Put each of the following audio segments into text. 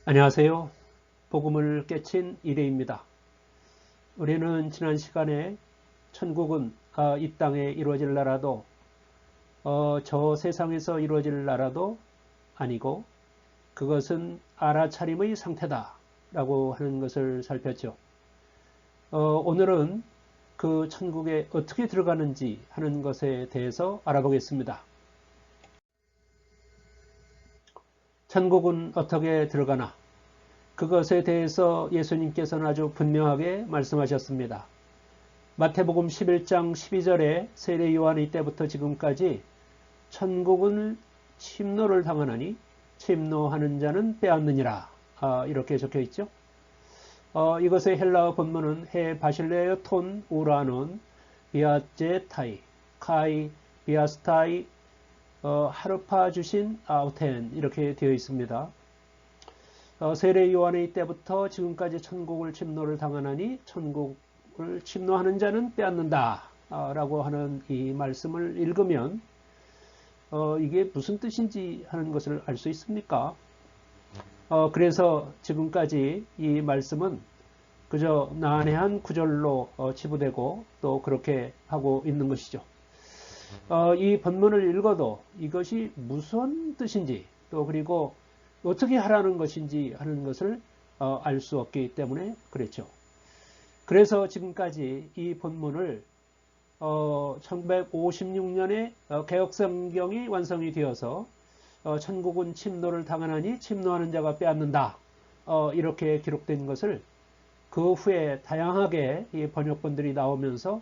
안녕하세요. 복음을 깨친 이레입니다. 우리는 지난 시간에 천국은 이 땅에 이루어질 나라도 저 세상에서 이루어질 나라도 아니고 그것은 알아차림의 상태다 라고 하는 것을 살폈죠. 오늘은 그 천국에 어떻게 들어가는지 하는 것에 대해서 알아보겠습니다. 천국은 어떻게 들어가나? 그것에 대해서 예수님께서는 아주 분명하게 말씀하셨습니다. 마태복음 11장 12절에 세례 요한의 때부터 지금까지 천국은 침노를 당하나니 침노하는 자는 빼앗느니라 이렇게 적혀 있죠. 이것의 헬라어 본문은 헤 바실레어 톤 우라논 비아제타이 카이 비아스타이 하르파 주신 아우텐 이렇게 되어 있습니다. 세례 요한의 때부터 지금까지 천국을 침노를 당하나니 천국을 침노하는 자는 빼앗는다 라고 하는 이 말씀을 읽으면 이게 무슨 뜻인지 하는 것을 알 수 있습니까? 그래서 지금까지 이 말씀은 그저 난해한 구절로 치부되고 또 그렇게 하고 있는 것이죠. 이 본문을 읽어도 이것이 무슨 뜻인지 또 그리고 어떻게 하라는 것인지 하는 것을 알 수 없기 때문에 그랬죠. 그래서 지금까지 이 본문을 1956년에 개혁성경이 완성이 되어서 천국은 침노를 당하나니 침노하는 자가 빼앗는다 이렇게 기록된 것을 그 후에 다양하게 이 번역본들이 나오면서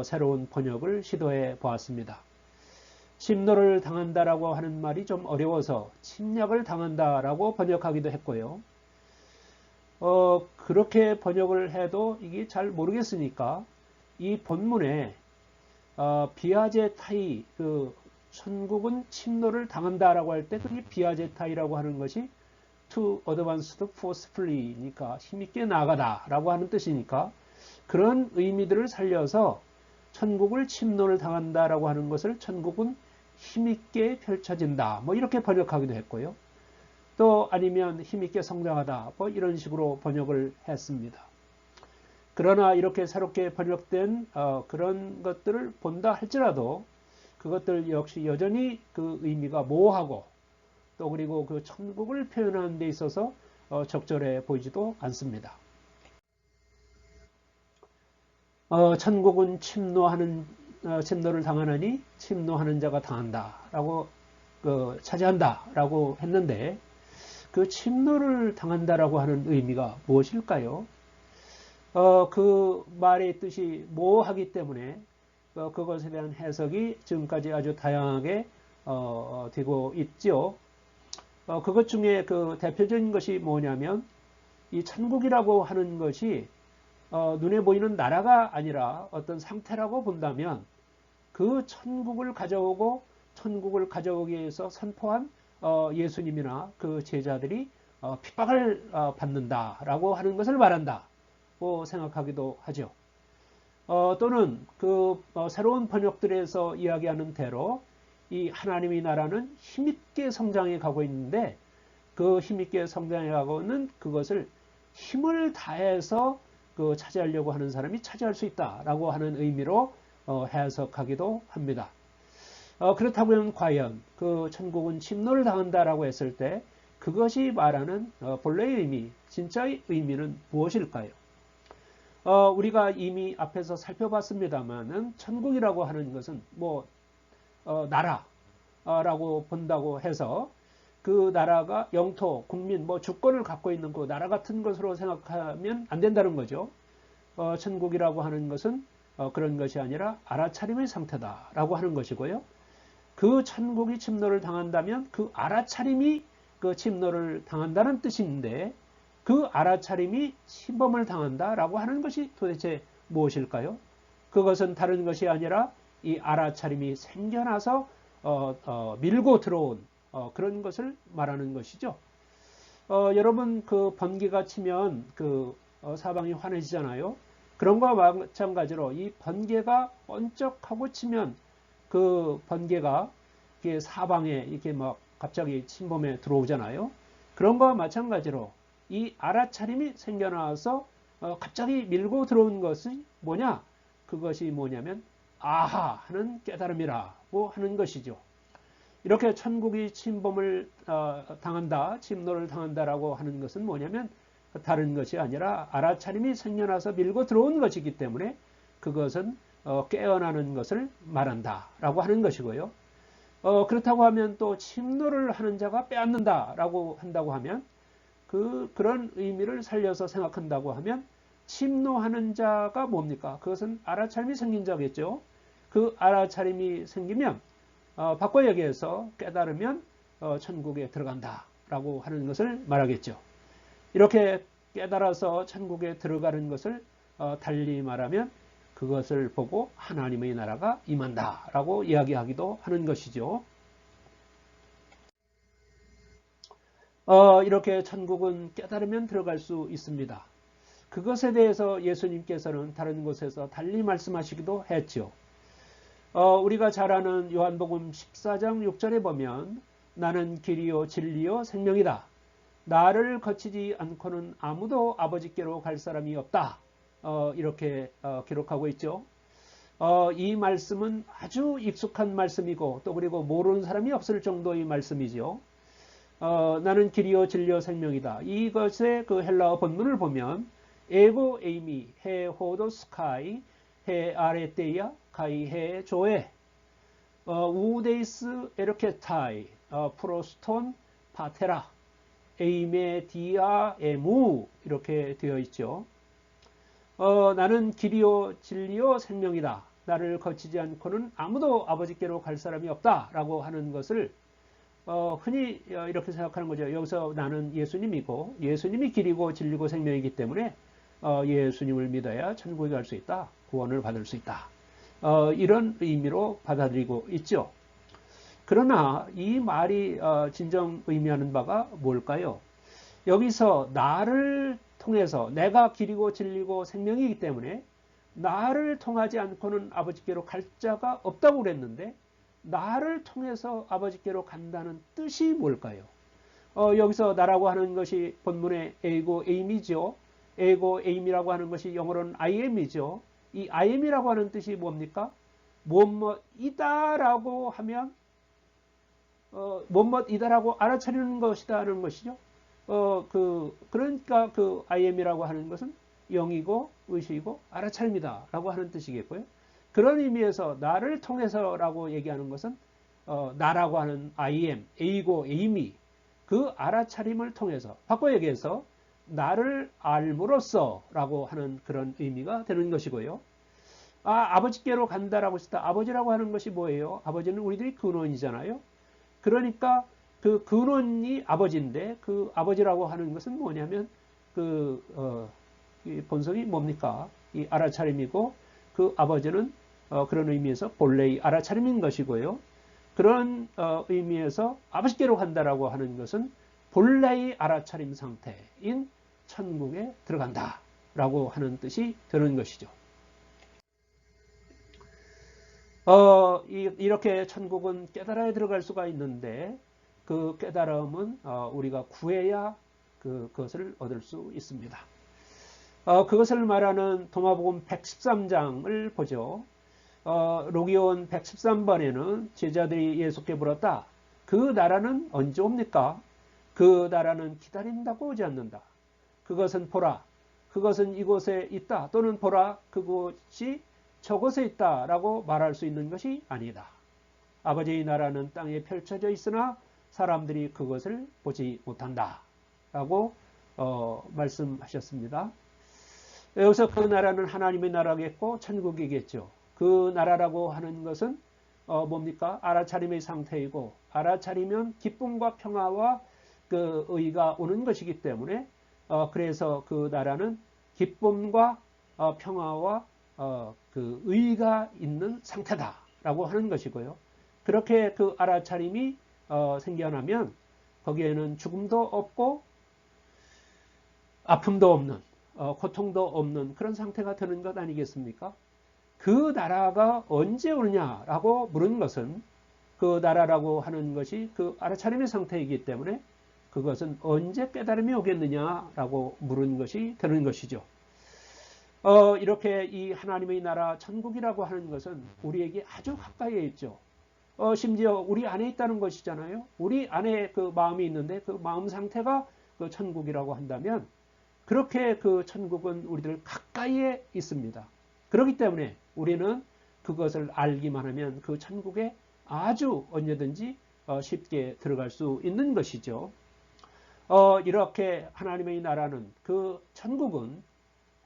새로운 번역을 시도해 보았습니다. 침노를 당한다라고 하는 말이 좀 어려워서 침략을 당한다라고 번역하기도 했고요. 그렇게 번역을 해도 이게 잘 모르겠으니까 이 본문에 비아제타이 그 천국은 침노를 당한다라고 할 때 그게 비아제타이라고 하는 것이 to advanced forcefully니까 힘있게 나아가다라고 하는 뜻이니까 그런 의미들을 살려서 천국을 침노를 당한다라고 하는 것을 천국은 힘있게 펼쳐진다 뭐 이렇게 번역하기도 했고요. 또 아니면 힘있게 성장하다 뭐 이런 식으로 번역을 했습니다. 그러나 이렇게 새롭게 번역된 그런 것들을 본다 할지라도 그것들 역시 여전히 그 의미가 모호하고 또 그리고 그 천국을 표현하는 데 있어서 적절해 보이지도 않습니다. 천국은 침노를 당하느니 침노하는 자가 당한다라고 차지한다라고 했는데 그 침노를 당한다라고 하는 의미가 무엇일까요? 그 말의 뜻이 모호하기 때문에 그것에 대한 해석이 지금까지 아주 다양하게 되고 있죠. 그것 중에 그 대표적인 것이 뭐냐면 이 천국이라고 하는 것이 눈에 보이는 나라가 아니라 어떤 상태라고 본다면 그 천국을 가져오기 위해서 선포한 예수님이나 그 제자들이 핍박을 받는다라고 하는 것을 말한다고 생각하기도 하죠. 또는 그 새로운 번역들에서 이야기하는 대로 이 하나님의 나라는 힘있게 성장해 가고 있는데 그 힘있게 성장해 가고 있는 그것을 힘을 다해서 차지하려고 하는 사람이 차지할 수 있다라고 하는 의미로 해석하기도 합니다. 그렇다면 과연 그 천국은 침노를 당한다라고 했을 때 그것이 말하는 본래의 의미, 진짜의 의미는 무엇일까요? 우리가 이미 앞에서 살펴봤습니다만은 천국이라고 하는 것은 나라라고 본다고 해서 그 나라가 영토, 국민, 주권을 갖고 있는 그 나라 같은 것으로 생각하면 안 된다는 거죠. 천국이라고 하는 것은 그런 것이 아니라 알아차림의 상태다라고 하는 것이고요. 그 천국이 침노를 당한다면 그 알아차림이 그 침노를 당한다는 뜻인데 그 알아차림이 침범을 당한다라고 하는 것이 도대체 무엇일까요? 그것은 다른 것이 아니라 이 알아차림이 생겨나서 밀고 들어온 그런 것을 말하는 것이죠. 여러분 그 번개가 치면 그 사방이 환해지잖아요. 그런 것과 마찬가지로 이 번개가 번쩍하고 치면 그 번개가 이렇게 사방에 이렇게 막 갑자기 침범에 들어오잖아요. 그런 거와 마찬가지로 이 알아차림이 생겨나서 갑자기 밀고 들어온 것이 뭐냐? 그것이 뭐냐면 아하 하는 깨달음이라고 하는 것이죠. 이렇게 천국이 침범을 당한다, 침노를 당한다라고 하는 것은 뭐냐면 다른 것이 아니라 알아차림이 생겨나서 밀고 들어온 것이기 때문에 그것은 깨어나는 것을 말한다라고 하는 것이고요. 그렇다고 하면 또 침노를 하는 자가 빼앗는다라고 한다고 하면 그런 의미를 살려서 생각한다고 하면 침노하는 자가 뭡니까? 그것은 알아차림이 생긴 자겠죠. 그 알아차림이 생기면 바꿔 얘기해서 깨달으면 천국에 들어간다라고 하는 것을 말하겠죠. 이렇게 깨달아서 천국에 들어가는 것을 달리 말하면 그것을 보고 하나님의 나라가 임한다라고 이야기하기도 하는 것이죠. 이렇게 천국은 깨달으면 들어갈 수 있습니다. 그것에 대해서 예수님께서는 다른 곳에서 달리 말씀하시기도 했죠. 우리가 잘 아는 요한복음 14장 6절에 보면 나는 길이요 진리요 생명이다. 나를 거치지 않고는 아무도 아버지께로 갈 사람이 없다. 이렇게 기록하고 있죠. 이 말씀은 아주 익숙한 말씀이고 또 그리고 모르는 사람이 없을 정도의 말씀이죠. 나는 길이요 진리요 생명이다. 이것의 그 헬라어 본문을 보면 에고 에이미 해 호도 스카이 해 아레테이아 가이 해 조에 우데이스 에르케타이 프로스톤 파테라 에이메 디아 에무 이렇게 되어 있죠. 나는 길이요 진리요 생명이다. 나를 거치지 않고는 아무도 아버지께로 갈 사람이 없다 라고 하는 것을 흔히 이렇게 생각하는 거죠. 여기서 나는 예수님이고 예수님이 길이고 진리고 생명이기 때문에 예수님을 믿어야 천국에 갈 수 있다. 구원을 받을 수 있다. 이런 의미로 받아들이고 있죠. 그러나 이 말이 진정 의미하는 바가 뭘까요? 여기서 나를 통해서 내가 길이고 진리고 생명이기 때문에 나를 통하지 않고는 아버지께로 갈 자가 없다고 그랬는데 나를 통해서 아버지께로 간다는 뜻이 뭘까요? 여기서 나라고 하는 것이 본문의 에이고 에임이죠. 에이고 에임이라고 하는 것이 영어로는 I am이죠. 이 I am이라고 하는 뜻이 뭡니까? 뭐뭐이다라고 하면 뭐뭐이다라고 알아차리는 것이다는 것이죠. 그러니까 그 I am이라고 하는 것은 영이고 의식이고 알아차립니다라고 하는 뜻이겠고요. 그런 의미에서 나를 통해서라고 얘기하는 것은 나라고 하는 I am, A고 A임이 그 알아차림을 통해서 바꿔 얘기해서 나를 알므로써라고 하는 그런 의미가 되는 것이고요. 아버지께로 간다라고 했다. 아버지라고 하는 것이 뭐예요? 아버지는 우리들이 근원이잖아요. 그러니까 그 근원이 아버지인데 그 아버지라고 하는 것은 뭐냐면 이 본성이 뭡니까? 이 알아차림이고 그 아버지는 그런 의미에서 본래의 알아차림인 것이고요. 그런 의미에서 아버지께로 간다라고 하는 것은 본래의 알아차림 상태인 천국에 들어간다라고 하는 뜻이 되는 것이죠. 이렇게 천국은 깨달아야 들어갈 수가 있는데 그 깨달음은 우리가 구해야 그것을 얻을 수 있습니다. 그것을 말하는 도마복음 113장을 보죠. 로기온 113번에는 제자들이 예수께 물었다. 그 나라는 언제 옵니까? 그 나라는 기다린다고 오지 않는다. 그것은 보라. 그것은 이곳에 있다. 또는 보라. 그곳이 저곳에 있다. 라고 말할 수 있는 것이 아니다. 아버지의 나라는 땅에 펼쳐져 있으나 사람들이 그것을 보지 못한다. 라고 말씀하셨습니다. 여기서 그 나라는 하나님의 나라겠고 천국이겠죠. 그 나라라고 하는 것은 뭡니까? 알아차림의 상태이고 알아차리면 기쁨과 평화와 그 의가 오는 것이기 때문에 그래서 그 나라는 기쁨과 평화와 그 의가 있는 상태다라고 하는 것이고요. 그렇게 그 알아차림이 생겨나면 거기에는 죽음도 없고 아픔도 없는 고통도 없는 그런 상태가 되는 것 아니겠습니까? 그 나라가 언제 오느냐라고 물은 것은 그 나라라고 하는 것이 그 알아차림의 상태이기 때문에 그것은 언제 깨달음이 오겠느냐라고 물은 것이 되는 것이죠. 이렇게 이 하나님의 나라 천국이라고 하는 것은 우리에게 아주 가까이에 있죠. 심지어 우리 안에 있다는 것이잖아요. 우리 안에 그 마음이 있는데 그 마음 상태가 그 천국이라고 한다면 그렇게 그 천국은 우리들 가까이에 있습니다. 그렇기 때문에 우리는 그것을 알기만 하면 그 천국에 아주 언제든지 쉽게 들어갈 수 있는 것이죠. 이렇게 하나님의 나라는 그 천국은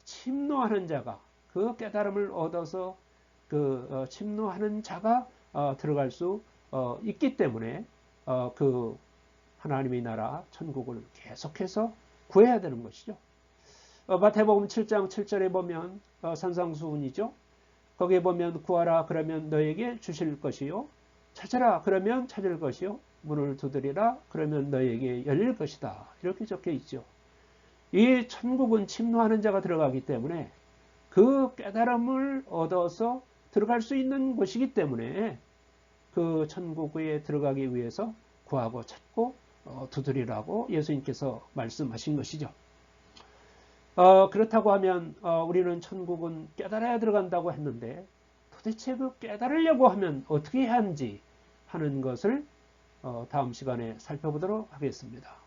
침노하는 자가 그 깨달음을 얻어서 그 침노하는 자가 들어갈 수 있기 때문에 그 하나님의 나라 천국을 계속해서 구해야 되는 것이죠. 마태복음 7장 7절에 보면 산상수훈이죠. 거기에 보면 구하라 그러면 너에게 주실 것이요 찾으라 그러면 찾을 것이요 문을 두드리라 그러면 너에게 열릴 것이다. 이렇게 적혀 있죠. 이 천국은 침노하는 자가 들어가기 때문에 그 깨달음을 얻어서 들어갈 수 있는 곳이기 때문에 그 천국에 들어가기 위해서 구하고 찾고 두드리라고 예수님께서 말씀하신 것이죠. 그렇다고 하면 우리는 천국은 깨달아야 들어간다고 했는데 도대체 그 깨달으려고 하면 어떻게 해야 하는지 하는 것을 다음 시간에 살펴보도록 하겠습니다.